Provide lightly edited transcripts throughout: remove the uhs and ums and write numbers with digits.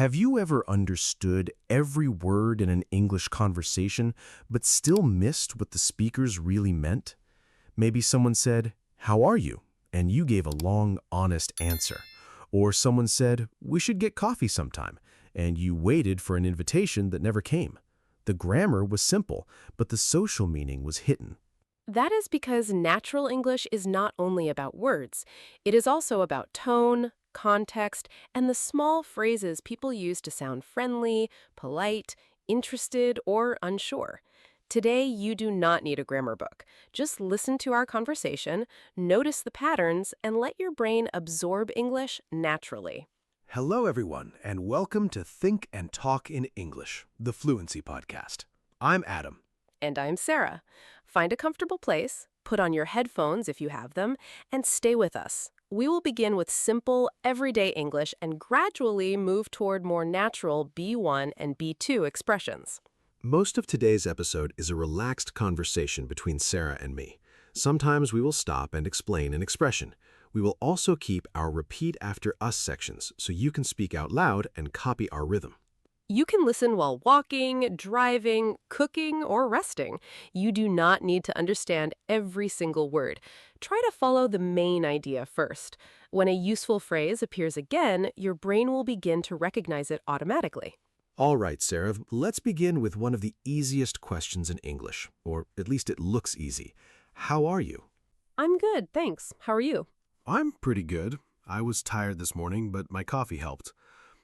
Have you ever understood every word in an English conversation but still missed what the speakers really meant? Maybe someone said, "How are you?" and you gave a long, honest answer. Or someone said, "We should get coffee sometime," and you waited for an invitation that never came. The grammar was simple, but the social meaning was hidden. That is because natural English is not only about words. It is also about tone, context, and the small phrases people use to sound friendly, polite, interested, or unsure. Today, you do not need a grammar book. Just listen to our conversation, notice the patterns, and let your brain absorb English naturally. Hello, everyone, and welcome to Think and Talk in English, the Fluency podcast. I'm Adam. And I'm Sarah. Find a comfortable place, put on your headphones if you have them, and stay with us. We will begin with simple, everyday English and gradually move toward more natural B1 and B2 expressions. Most of today's episode is a relaxed conversation between Sarah and me. Sometimes we will stop and explain an expression. We will also keep our repeat after us sections so you can speak out loud and copy our rhythm. You can listen while walking, driving, cooking, or resting. You do not need to understand every single word. Try to follow the main idea first. When a useful phrase appears again, your brain will begin to recognize it automatically. All right, Sarah, let's begin with one of the easiest questions in English, or at least it looks easy. How are you? I'm good, thanks. How are you? I'm pretty good. I was tired this morning, but my coffee helped.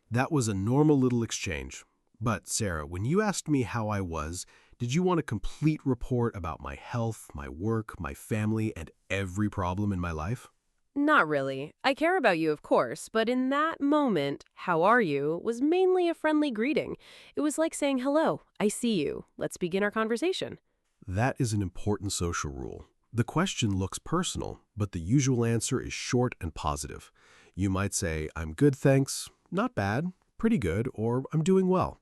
That was a normal little exchange. But, Sarah, when you asked me how I was, did you want a complete report about my health, my work, my family, and every problem in my life? Not really. I care about you, of course, but in that moment, "How are you?" was mainly a friendly greeting. It was like saying, "Hello, I see you. Let's begin our conversation." That is an important social rule. The question looks personal, but the usual answer is short and positive. You might say, "I'm good, thanks," "Not bad," "Pretty good," or "I'm doing well."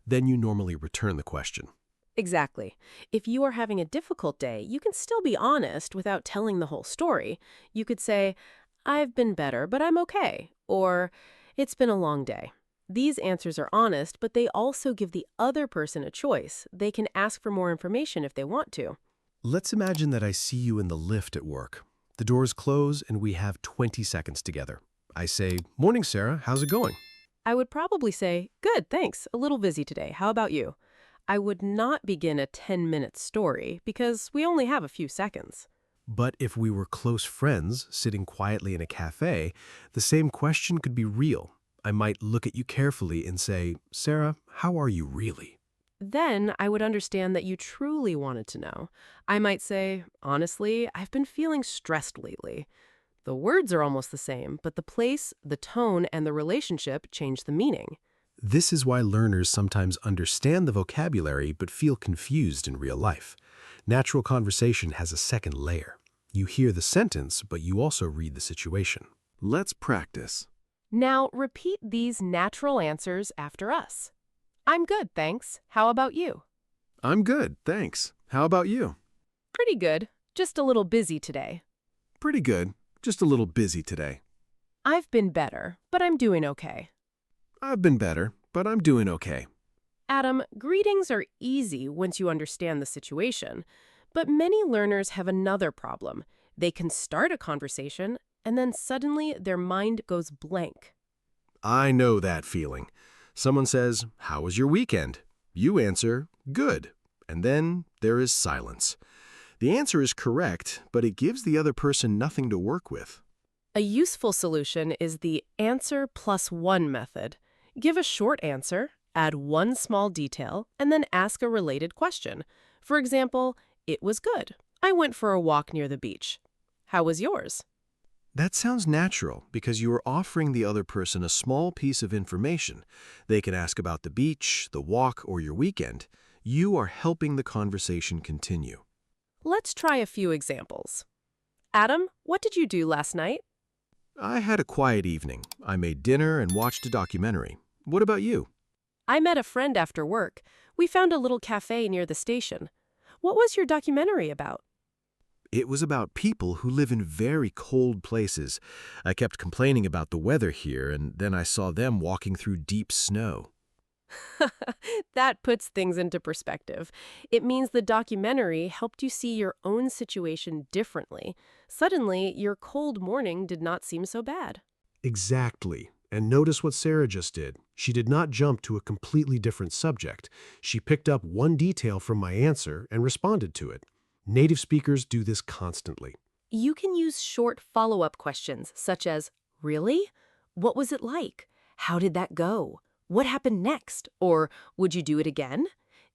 Then you normally return the question. Exactly. If you are having a difficult day, you can still be honest without telling the whole story. You could say, "I've been better, but I'm okay," or "It's been a long day." These answers are honest, but they also give the other person a choice. They can ask for more information if they want to. Let's imagine that I see you in the lift at work. The doors close and we have 20 seconds together. I say, "Morning, Sarah. How's it going?" I would probably say, "Good, thanks. A little busy today. How about you?" I would not begin a 10-minute story because we only have a few seconds. But if we were close friends sitting quietly in a cafe, the same question could be real. I might look at you carefully and say, "Sarah, how are you really?" Then I would understand that you truly wanted to know. I might say, "Honestly, I've been feeling stressed lately." The words are almost the same, but the place, the tone, and the relationship change the meaning. This is why learners sometimes understand the vocabulary but feel confused in real life. Natural conversation has a second layer. You hear the sentence, but you also read the situation. Let's practice. Now repeat these natural answers after us. "I'm good, thanks. How about you?" I'm good, thanks. How about you? "Pretty good. Just a little busy today." Pretty good. Just a little busy today. "I've been better, but I'm doing okay." I've been better, but I'm doing okay. Adam, greetings are easy once you understand the situation, but many learners have another problem. They can start a conversation, and then suddenly their mind goes blank. I know that feeling. Someone says, "How was your weekend?" You answer, "Good." And then there is silence. The answer is correct, but it gives the other person nothing to work with. A useful solution is the answer plus one method. Give a short answer, add one small detail, and then ask a related question. For example, "It was good. I went for a walk near the beach. How was yours?" That sounds natural because you are offering the other person a small piece of information. They can ask about the beach, the walk, or your weekend. You are helping the conversation continue. Let's try a few examples. "Adam, what did you do last night?" I had a quiet evening. I made dinner and watched a documentary. What about you? "I met a friend after work. We found a little cafe near the station. What was your documentary about?" It was about people who live in very cold places. I kept complaining about the weather here, and then I saw them walking through deep snow. That puts things into perspective. It means the documentary helped you see your own situation differently. Suddenly, your cold morning did not seem so bad. Exactly. And notice what Sarah just did. She did not jump to a completely different subject. She picked up one detail from my answer and responded to it. Native speakers do this constantly. You can use short follow-up questions such as, "Really? What was it like? How did that go? What happened next?" Or, "Would you do it again?"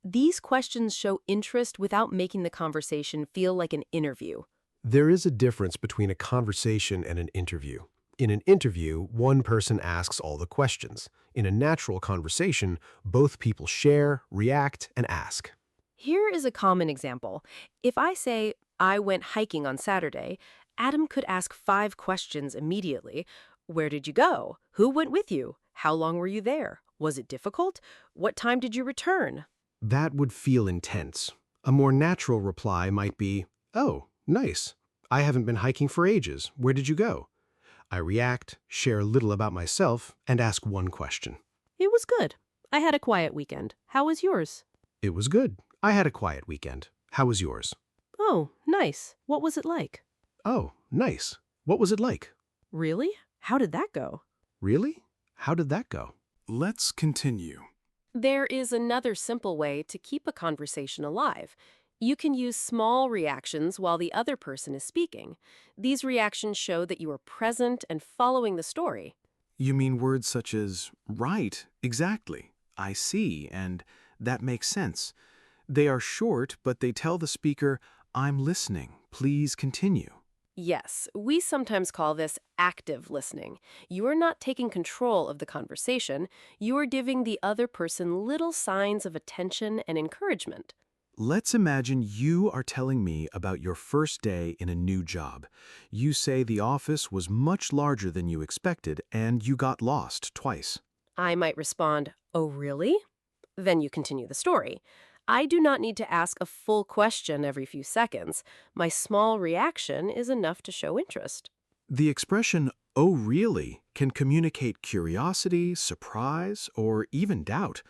These questions show interest without making the conversation feel like an interview. There is a difference between a conversation and an interview. In an interview, one person asks all the questions. In a natural conversation, both people share, react, and ask. Here is a common example. If I say, "I went hiking on Saturday," Adam could ask 5 questions immediately. Where did you go? Who went with you? How long were you there? Was it difficult? What time did you return? That would feel intense. A more natural reply might be, "Oh, nice. I haven't been hiking for ages. Where did you go?" I react, share a little about myself, and ask one question. It was good. I had a quiet weekend. How was yours? It was good. I had a quiet weekend. How was yours? Oh, nice. What was it like? Oh, nice. What was it like? Really? How did that go? Really? How did that go? Let's continue. There is another simple way to keep a conversation alive. You can use small reactions while the other person is speaking. These reactions show that you are present and following the story. You mean words such as, right, exactly, I see, and that makes sense. They are short, but they tell the speaker, I'm listening, please continue. Yes, we sometimes call this active listening. You are not taking control of the conversation. You are giving the other person little signs of attention and encouragement. Let's imagine you are telling me about your first day in a new job. You say the office was much larger than you expected and you got lost twice. I might respond, "Oh, really?" Then you continue the story. I do not need to ask a full question every few seconds. My small reaction is enough to show interest. The expression, oh really, can communicate curiosity, surprise, or even doubt.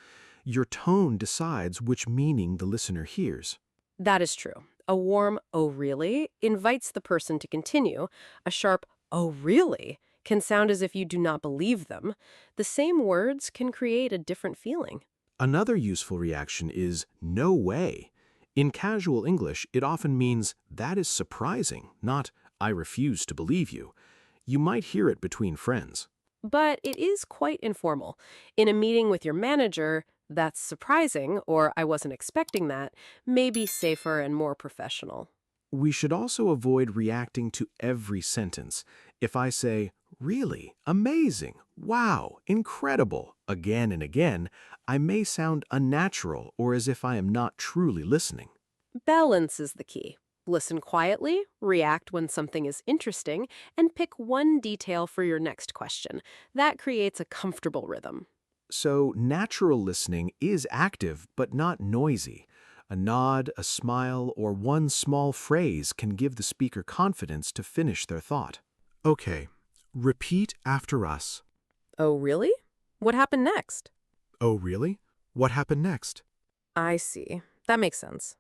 Your tone decides which meaning the listener hears. That is true. A warm, "Oh, really?" invites the person to continue. A sharp, "Oh, really?" can sound as if you do not believe them. The same words can create a different feeling. Another useful reaction is no way. In casual English, it often means that is surprising, not I refuse to believe you. You might hear it between friends. But it is quite informal. In a meeting with your manager, "That's surprising," or "I wasn't expecting that," may be safer and more professional. We should also avoid reacting to every sentence. If I say, really, amazing, wow, incredible, again and again, I may sound unnatural or as if I am not truly listening. Balance is the key. Listen quietly, react when something is interesting, and pick one detail for your next question. That creates a comfortable rhythm. So natural listening is active but not noisy. A nod, a smile, or one small phrase can give the speaker confidence to finish their thought. Okay, repeat after us. Oh, really? What happened next? Oh, really? What happened next? I see. That makes sense.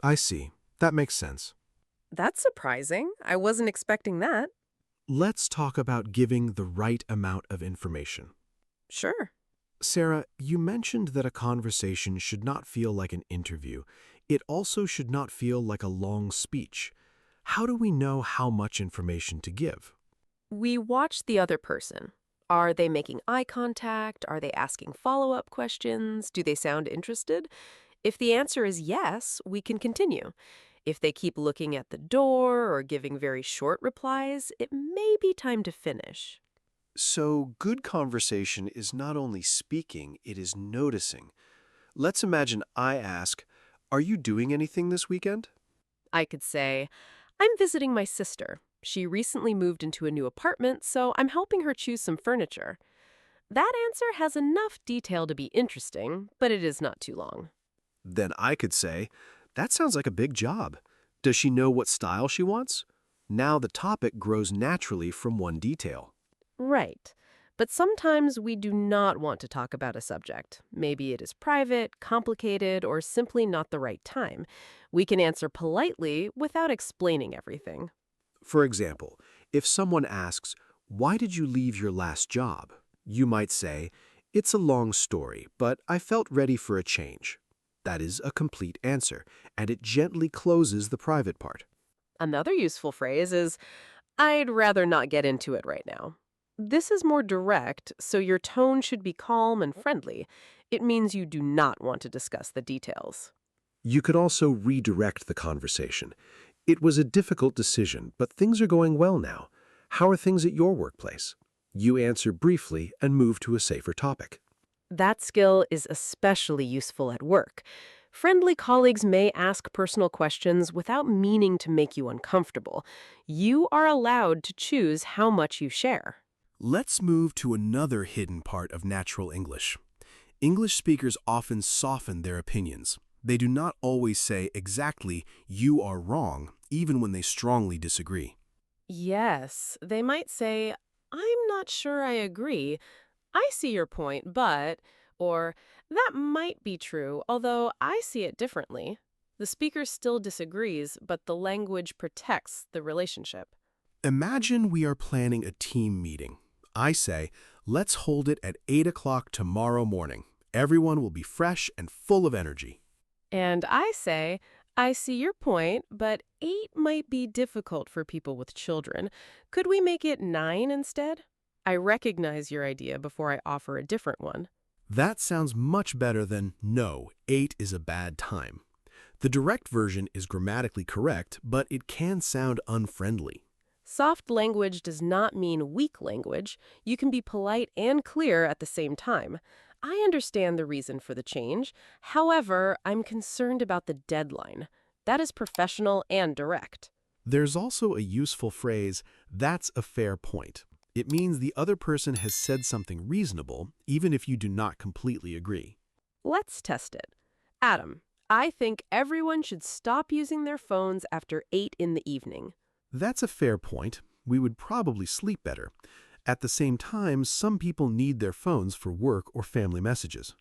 I see. That makes sense. That's surprising. I wasn't expecting that. Let's talk about giving the right amount of information. Sure. Sarah, you mentioned that a conversation should not feel like an interview. It also should not feel like a long speech. How do we know how much information to give? We watch the other person. Are they making eye contact? Are they asking follow-up questions? Do they sound interested? If the answer is yes, we can continue. If they keep looking at the door or giving very short replies, it may be time to finish. So, good conversation is not only speaking, it is noticing. Let's imagine I ask, are you doing anything this weekend? I could say, "I'm visiting my sister. She recently moved into a new apartment, so I'm helping her choose some furniture." That answer has enough detail to be interesting, but it is not too long. Then I could say, that sounds like a big job. Does she know what style she wants? Now the topic grows naturally from one detail. Right. But sometimes we do not want to talk about a subject. Maybe it is private, complicated, or simply not the right time. We can answer politely without explaining everything. For example, if someone asks, "Why did you leave your last job?" You might say, "It's a long story, but I felt ready for a change." That is a complete answer, and it gently closes the private part. Another useful phrase is, I'd rather not get into it right now. This is more direct, so your tone should be calm and friendly. It means you do not want to discuss the details. You could also redirect the conversation. "It was a difficult decision, but things are going well now. How are things at your workplace?" You answer briefly and move to a safer topic. That skill is especially useful at work. Friendly colleagues may ask personal questions without meaning to make you uncomfortable. You are allowed to choose how much you share. Let's move to another hidden part of natural English. English speakers often soften their opinions. They do not always say exactly, "you are wrong," even when they strongly disagree. Yes, they might say, I'm not sure I agree. I see your point, but, or that might be true, although I see it differently. The speaker still disagrees, but the language protects the relationship. Imagine we are planning a team meeting. I say, "Let's hold it at 8 o'clock tomorrow morning. Everyone will be fresh and full of energy." And I say, I see your point, but 8 might be difficult for people with children. Could we make it 9 instead? I recognize your idea before I offer a different one. That sounds much better than, "No, 8 is a bad time." The direct version is grammatically correct, but it can sound unfriendly. Soft language does not mean weak language. You can be polite and clear at the same time. I understand the reason for the change. However, I'm concerned about the deadline. That is professional and direct. There's also a useful phrase, "That's a fair point." It means the other person has said something reasonable, even if you do not completely agree. Let's test it. Adam, I think everyone should stop using their phones after 8 in the evening. That's a fair point. We would probably sleep better. At the same time, some people need their phones for work or family messages.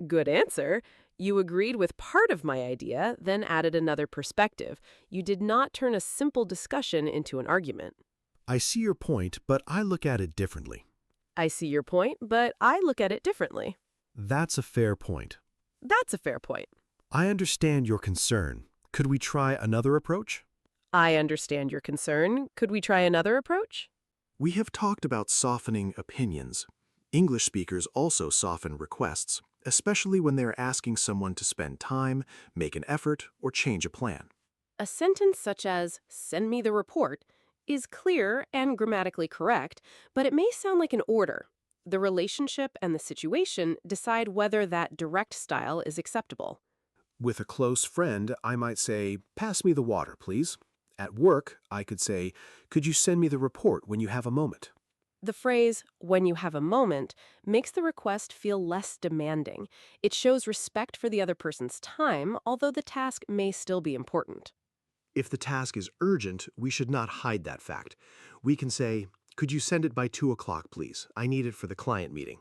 Good answer. You agreed with part of my idea, then added another perspective. You did not turn a simple discussion into an argument. I see your point, but I look at it differently. I see your point, but I look at it differently. That's a fair point. That's a fair point. I understand your concern. Could we try another approach? I understand your concern. Could we try another approach? We have talked about softening opinions. English speakers also soften requests, especially when they're asking someone to spend time, make an effort, or change a plan. A sentence such as, send me the report, is clear and grammatically correct, but it may sound like an order. The relationship and the situation decide whether that direct style is acceptable. With a close friend, I might say, "Pass me the water, please." At work, I could say, "Could you send me the report when you have a moment?" The phrase, when you have a moment, makes the request feel less demanding. It shows respect for the other person's time, although the task may still be important. If the task is urgent, we should not hide that fact. We can say, "Could you send it by 2 o'clock, please? I need it for the client meeting."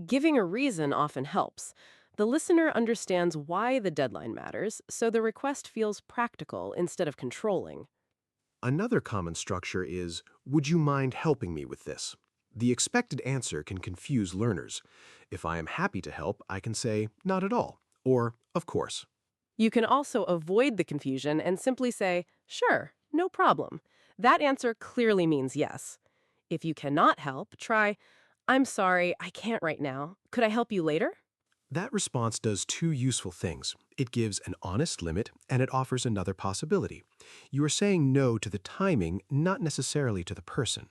Giving a reason often helps. The listener understands why the deadline matters, so the request feels practical instead of controlling. Another common structure is, "Would you mind helping me with this?" The expected answer can confuse learners. If I am happy to help, I can say, "Not at all," or "Of course." You can also avoid the confusion and simply say, sure, no problem. That answer clearly means yes. If you cannot help, try, I'm sorry, I can't right now. Could I help you later? That response does two useful things. It gives an honest limit, and it offers another possibility. You are saying no to the timing, not necessarily to the person.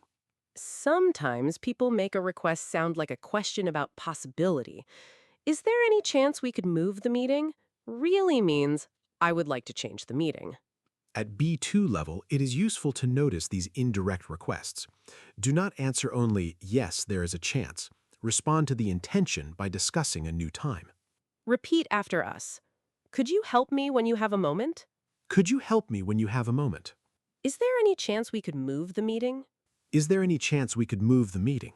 Sometimes people make a request sound like a question about possibility. Is there any chance we could move the meeting? Really means, I would like to change the meeting. At B2 level, it is useful to notice these indirect requests. Do not answer only, "Yes, there is a chance." Respond to the intention by discussing a new time. Repeat after us. Could you help me when you have a moment? Could you help me when you have a moment? Is there any chance we could move the meeting? Is there any chance we could move the meeting?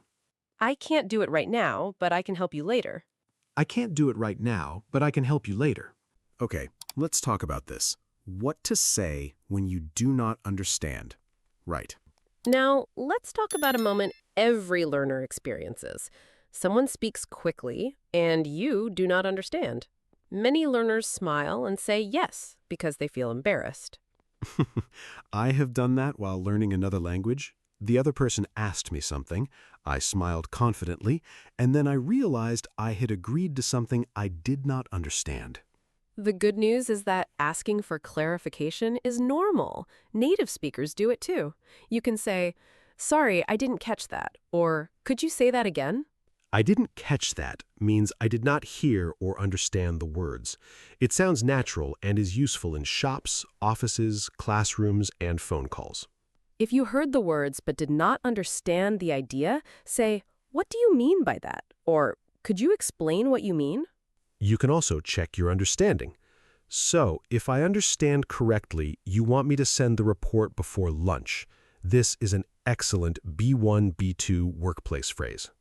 I can't do it right now, but I can help you later. I can't do it right now, but I can help you later. Okay, let's talk about this. What to say when you do not understand. Right. Now, let's talk about a moment every learner experiences. Someone speaks quickly, and you do not understand. Many learners smile and say yes because they feel embarrassed. I have done that while learning another language. The other person asked me something. I smiled confidently, and then I realized I had agreed to something I did not understand. The good news is that asking for clarification is normal. Native speakers do it too. You can say, "Sorry, I didn't catch that," or "Could you say that again?" I didn't catch that means I did not hear or understand the words. It sounds natural and is useful in shops, offices, classrooms, and phone calls. If you heard the words but did not understand the idea, say, "What do you mean by that?" Or, "Could you explain what you mean?" You can also check your understanding. So, if I understand correctly, you want me to send the report before lunch. This is an excellent B1, B2 workplace phrase.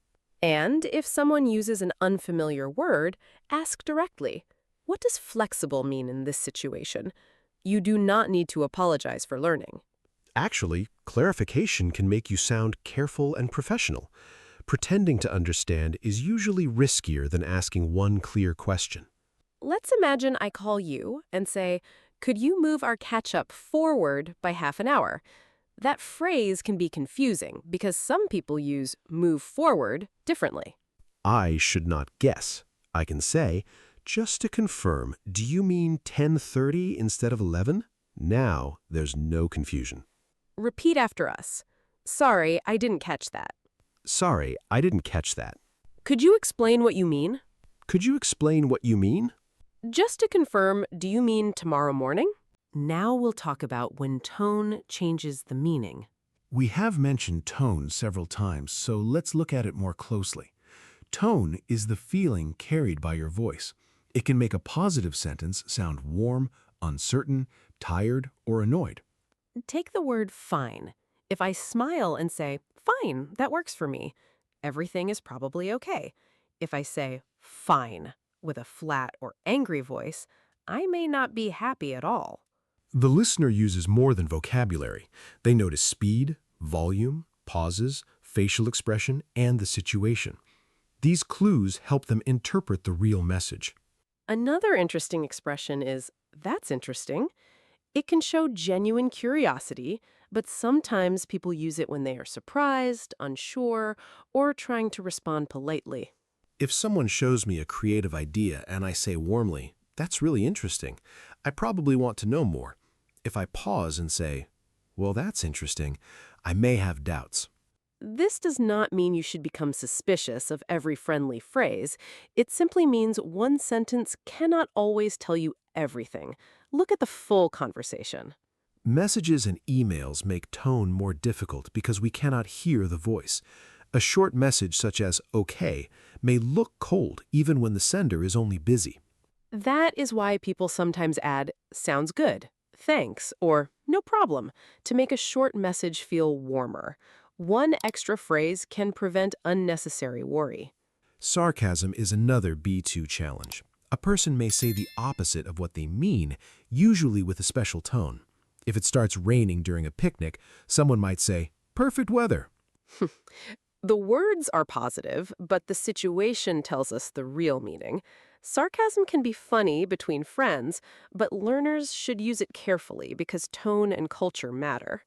And if someone uses an unfamiliar word, ask directly, "What does flexible mean in this situation?" You do not need to apologize for learning. Actually, clarification can make you sound careful and professional. Pretending to understand is usually riskier than asking one clear question. Let's imagine I call you and say, "Could you move our catch-up forward by half an hour?" That phrase can be confusing because some people use "move forward" differently. I should not guess. I can say, just to confirm, do you mean 10:30 instead of 11? Now there's no confusion. Repeat after us. "Sorry, I didn't catch that." Sorry, I didn't catch that. "Could you explain what you mean?" Could you explain what you mean? Just to confirm, do you mean tomorrow morning? Now we'll talk about when tone changes the meaning. We have mentioned tone several times, so let's look at it more closely. Tone is the feeling carried by your voice. It can make a positive sentence sound warm, uncertain, tired, or annoyed. Take the word fine. If I smile and say, "Fine, that works for me," everything is probably okay. If I say, "Fine," with a flat or angry voice, I may not be happy at all. The listener uses more than vocabulary. They notice speed, volume, pauses, facial expression, and the situation. These clues help them interpret the real message. Another interesting expression is, "That's interesting." It can show genuine curiosity, but sometimes people use it when they are surprised, unsure, or trying to respond politely. If someone shows me a creative idea and I say warmly, "That's really interesting," I probably want to know more. If I pause and say, "Well, that's interesting," I may have doubts. This does not mean you should become suspicious of every friendly phrase. It simply means one sentence cannot always tell you everything. Look at the full conversation. Messages and emails make tone more difficult because we cannot hear the voice. A short message such as "okay" may look cold even when the sender is only busy. That is why people sometimes add, "Sounds good," "Thanks," or "No problem," to make a short message feel warmer. One extra phrase can prevent unnecessary worry. Sarcasm is another B2 challenge. A person may say the opposite of what they mean, usually with a special tone. If it starts raining during a picnic, someone might say, "Perfect weather." The words are positive, but the situation tells us the real meaning. Sarcasm can be funny between friends, but learners should use it carefully because tone and culture matter.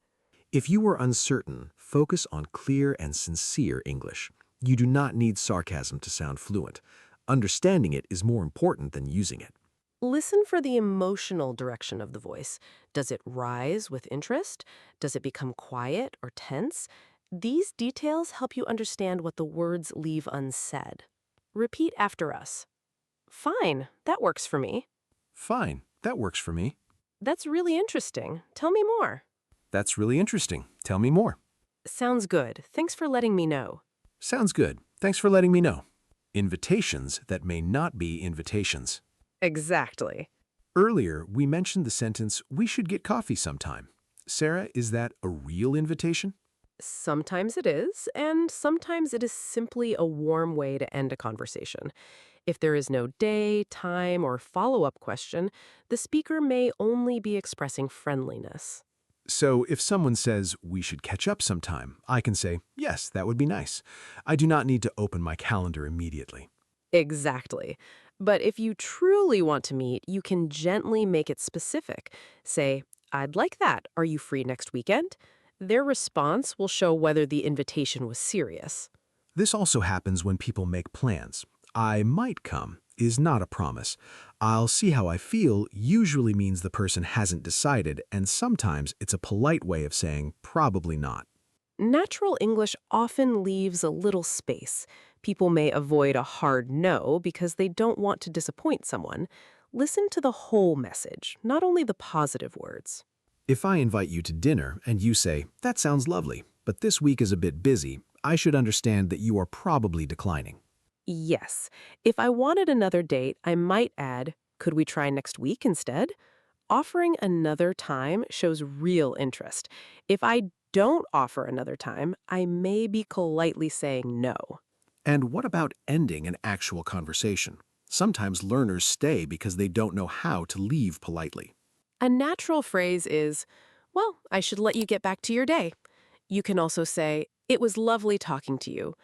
If you are uncertain, focus on clear and sincere English. You do not need sarcasm to sound fluent. Understanding it is more important than using it. Listen for the emotional direction of the voice. Does it rise with interest? Does it become quiet or tense? These details help you understand what the words leave unsaid. Repeat after us. "Fine, that works for me." Fine, that works for me. "That's really interesting. Tell me more." That's really interesting. Tell me more. "Sounds good. Thanks for letting me know." Sounds good. Thanks for letting me know. Invitations that may not be invitations. Exactly. Earlier, we mentioned the sentence, "We should get coffee sometime." Sarah, is that a real invitation? Sometimes it is, and sometimes it is simply a warm way to end a conversation. If there is no day, time, or follow-up question, the speaker may only be expressing friendliness. So if someone says, "We should catch up sometime," I can say, "Yes, that would be nice." I do not need to open my calendar immediately. Exactly. But if you truly want to meet, you can gently make it specific. Say, "I'd like that. Are you free next weekend?" Their response will show whether the invitation was serious. This also happens when people make plans. "I might come" is not a promise. "I'll see how I feel" usually means the person hasn't decided, and sometimes it's a polite way of saying probably not. Natural English often leaves a little space. People may avoid a hard no because they don't want to disappoint someone. Listen to the whole message, not only the positive words. If I invite you to dinner and you say, "That sounds lovely, but this week is a bit busy," I should understand that you are probably declining. Yes, if I wanted another date, I might add, "Could we try next week instead?" Offering another time shows real interest. If I don't offer another time, I may be politely saying no. And what about ending an actual conversation? Sometimes learners stay because they don't know how to leave politely. A natural phrase is, "Well, I should let you get back to your day." You can also say, "It was lovely talking to you.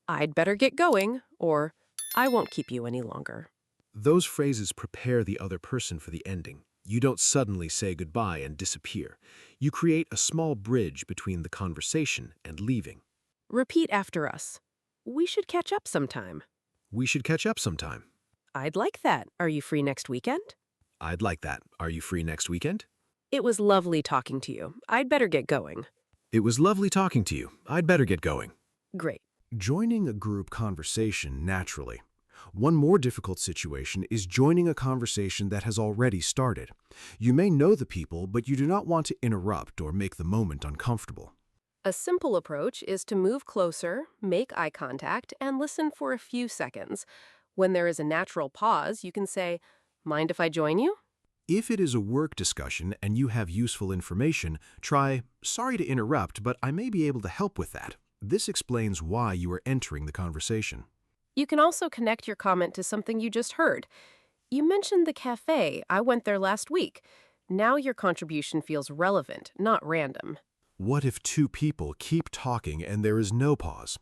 I'd better get going," or "I won't keep you any longer." Those phrases prepare the other person for the ending. You don't suddenly say goodbye and disappear. You create a small bridge between the conversation and leaving. Repeat after us. "We should catch up sometime." We should catch up sometime. "I'd like that. Are you free next weekend?" I'd like that. Are you free next weekend? "It was lovely talking to you. I'd better get going." It was lovely talking to you. I'd better get going. Great. Joining a group conversation naturally. One more difficult situation is joining a conversation that has already started. You may know the people, but you do not want to interrupt or make the moment uncomfortable. A simple approach is to move closer, make eye contact, and listen for a few seconds. When there is a natural pause, you can say, "Mind if I join you?" If it is a work discussion and you have useful information, try, "Sorry to interrupt, but I may be able to help with that." This explains why you are entering the conversation. You can also connect your comment to something you just heard. "You mentioned the cafe. I went there last week." Now your contribution feels relevant, not random. What if two people keep talking and there is no pause?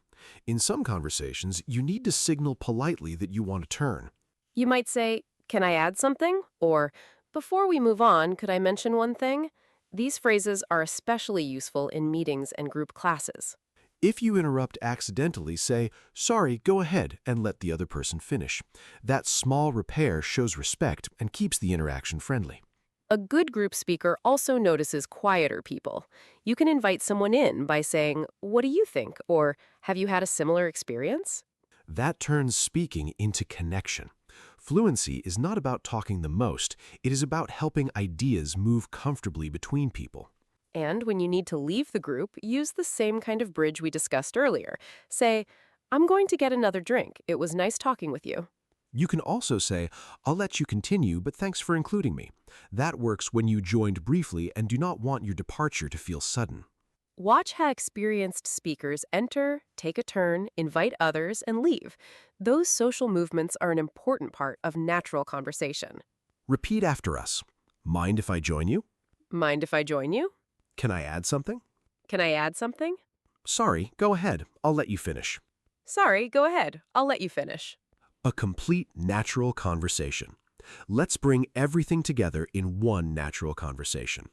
In some conversations, you need to signal politely that you want to turn. You might say, "Can I add something?" Or, "Before we move on, could I mention one thing?" These phrases are especially useful in meetings and group classes. If you interrupt accidentally, say, "Sorry, go ahead," and let the other person finish. That small repair shows respect and keeps the interaction friendly. A good group speaker also notices quieter people. You can invite someone in by saying, "What do you think?" or "Have you had a similar experience?" That turns speaking into connection. Fluency is not about talking the most, it is about helping ideas move comfortably between people. And when you need to leave the group, use the same kind of bridge we discussed earlier. Say, "I'm going to get another drink. It was nice talking with you." You can also say, "I'll let you continue, but thanks for including me." That works when you joined briefly and do not want your departure to feel sudden. Watch how experienced speakers enter, take a turn, invite others, and leave. Those social movements are an important part of natural conversation. Repeat after us. Mind if I join you? Mind if I join you? Can I add something? Can I add something? Sorry, go ahead. I'll let you finish. Sorry, go ahead. I'll let you finish. A complete natural conversation. Let's bring everything together in one natural conversation.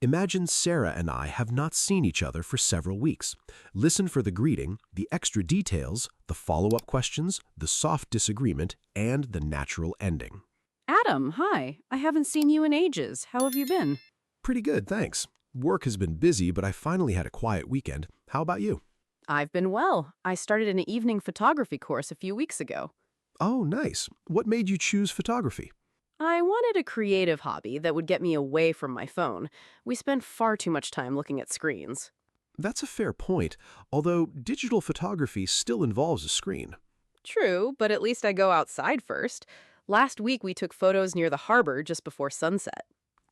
Imagine Sarah and I have not seen each other for several weeks. Listen for the greeting, the extra details, the follow-up questions, the soft disagreement, and the natural ending. Adam, hi. I haven't seen you in ages. How have you been? Pretty good, thanks. Work has been busy, but I finally had a quiet weekend. How about you? I've been well. I started an evening photography course a few weeks ago. Oh, nice. What made you choose photography? I wanted a creative hobby that would get me away from my phone. We spend far too much time looking at screens. That's a fair point, although digital photography still involves a screen. True, but at least I go outside first. Last week we took photos near the harbor just before sunset.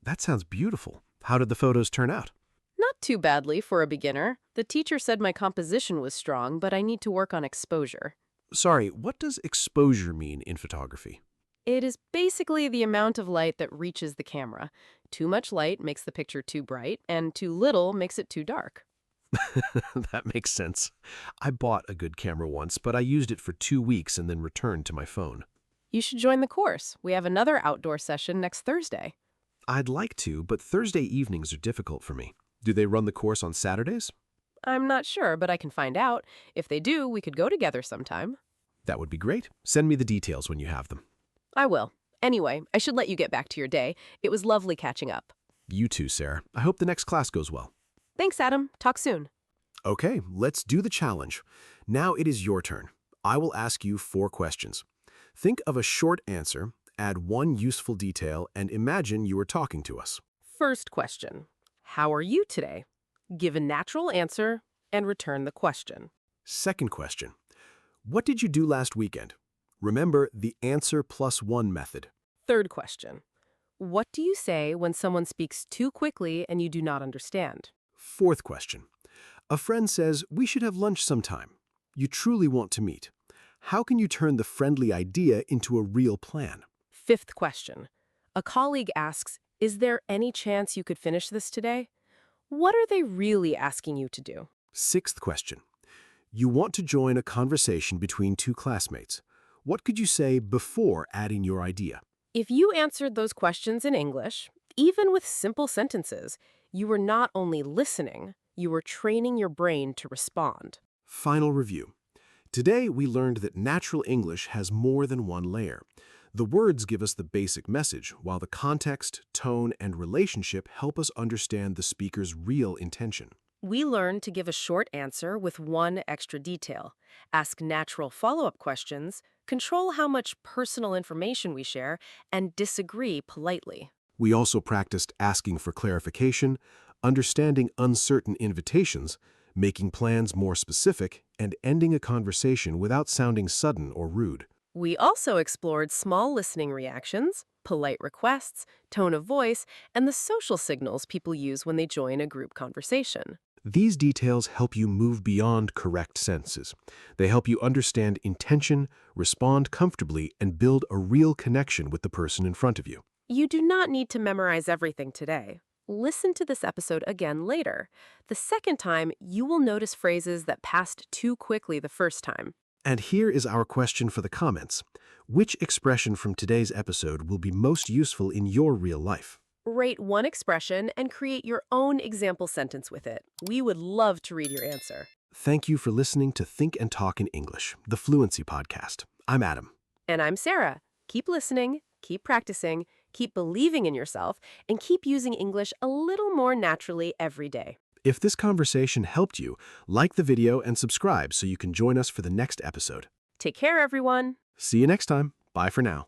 That sounds beautiful. How did the photos turn out? Not too badly for a beginner. The teacher said my composition was strong, but I need to work on exposure. Sorry, what does exposure mean in photography? It is basically the amount of light that reaches the camera. Too much light makes the picture too bright, and too little makes it too dark. That makes sense. I bought a good camera once, but I used it for 2 weeks and then returned to my phone. You should join the course. We have another outdoor session next Thursday. I'd like to, but Thursday evenings are difficult for me. Do they run the course on Saturdays? I'm not sure, but I can find out. If they do, we could go together sometime. That would be great. Send me the details when you have them. I will. Anyway, I should let you get back to your day. It was lovely catching up. You too, Sarah. I hope the next class goes well. Thanks, Adam. Talk soon. Okay, let's do the challenge. Now it is your turn. I will ask you 4 questions. Think of a short answer, add 1 useful detail, and imagine you are talking to us. First question. How are you today? Give a natural answer and return the question. Second question. What did you do last weekend? Remember the answer plus 1 method. Third question. What do you say when someone speaks too quickly and you do not understand? Fourth question. A friend says, we should have lunch sometime. You truly want to meet. How can you turn the friendly idea into a real plan? Fifth question. A colleague asks, is there any chance you could finish this today? What are they really asking you to do? Sixth question. You want to join a conversation between 2 classmates. What could you say before adding your idea? If you answered those questions in English, even with simple sentences, you were not only listening, you were training your brain to respond. Final review. Today, we learned that natural English has more than 1 layer. The words give us the basic message, while the context, tone, and relationship help us understand the speaker's real intention. We learned to give a short answer with 1 extra detail, ask natural follow-up questions, control how much personal information we share, and disagree politely. We also practiced asking for clarification, understanding uncertain invitations, making plans more specific, and ending a conversation without sounding sudden or rude. We also explored small listening reactions, polite requests, tone of voice, and the social signals people use when they join a group conversation. These details help you move beyond correct sentences. They help you understand intention, respond comfortably, and build a real connection with the person in front of you. You do not need to memorize everything today. Listen to this episode again later. The second time, you will notice phrases that passed too quickly the first time. And here is our question for the comments. Which expression from today's episode will be most useful in your real life? Rate 1 expression and create your own example sentence with it. We would love to read your answer. Thank you for listening to Think and Talk in English, the Fluency podcast. I'm Adam. And I'm Sarah. Keep listening, keep practicing, keep believing in yourself, and keep using English a little more naturally every day. If this conversation helped you, like the video and subscribe so you can join us for the next episode. Take care, everyone. See you next time. Bye for now.